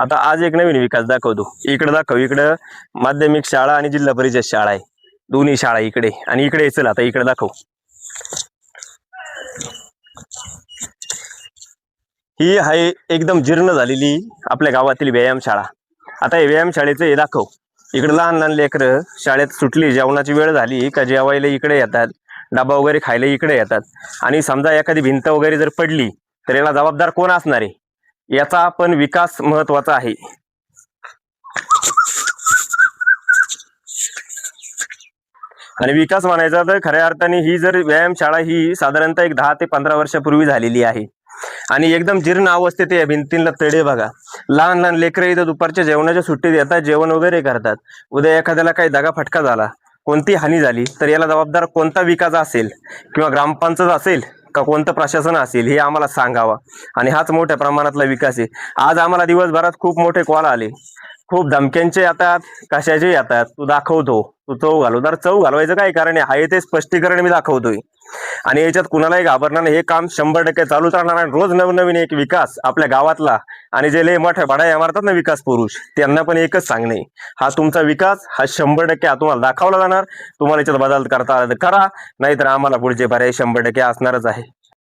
आता आज एक नवीन विकास दाखवतो. इकडे दाखव, इकडं माध्यमिक शाळा आणि जिल्हा परिषद शाळा आहे, दोन्ही शाळा इकडे. आणि इकडे चल आता इकडे दाखव. ही आहे एकदम जीर्ण झालेली आपल्या गावातील व्यायामशाळा. आता हे व्यायामशाळेचं हे दाखव. इकडे लहान लहान लेकरं शाळेत सुटली, जेवणाची वेळ झाली का जेवायला इकडे येतात, डबा वगैरे खायला इकडे येतात. आणि समजा एखादी भिंत वगैरे जर पडली तर याला जबाबदार कोण असणार आहे? याचा पण विकास महत्वाचा आहे. आणि विकास म्हणायचा तर खऱ्या अर्थाने ही जर व्यायामशाळा ही साधारणतः एक 10 ते 15 वर्षापूर्वी झालेली आहे. आणि एकदम जीर्ण अवस्थेत या भिंतींना तडे बघा. लहान लहान लेकरं इथं दुपारच्या जेवणाच्या सुट्टीत येतात, जेवण वगैरे करतात. उद्या एखाद्याला काही दगाफटका झाला, कोणती हानी झाली तर याला जबाबदार कोणता विकास असेल, किंवा ग्रामपंचायत असेल का कोणतं प्रशासन असेल, हे आम्हाला सांगावा. आणि हाच मोठ्या प्रमाणातला विकास आहे. आज आम्हाला दिवसभरात खूप मोठे कॉल आले, खूप धमक्यांचे येतात, कशाचे येतात. तू दाखवतो, तू चव घालू, तर चव घालवायचं काय कारण आहे ते स्पष्टीकरण मी दाखवतोय. आणि याच्यात कुणालाही घाबरणार नाही. हे काम 100% चालूच राहणार आहे. रोज नवनवीन एक विकास आपल्या गावातला. आणि जे लय मोठ्या बडाया मारतात ना विकास पुरुष, त्यांना पण एकच सांगणे, हा तुमचा विकास हा 100% तुम्हाला दाखवला जाणार. तुम्हाला याच्यात बदल करता आला तर करा, नाहीतर आम्हाला पुढचे पर्याय 100% असणारच आहे.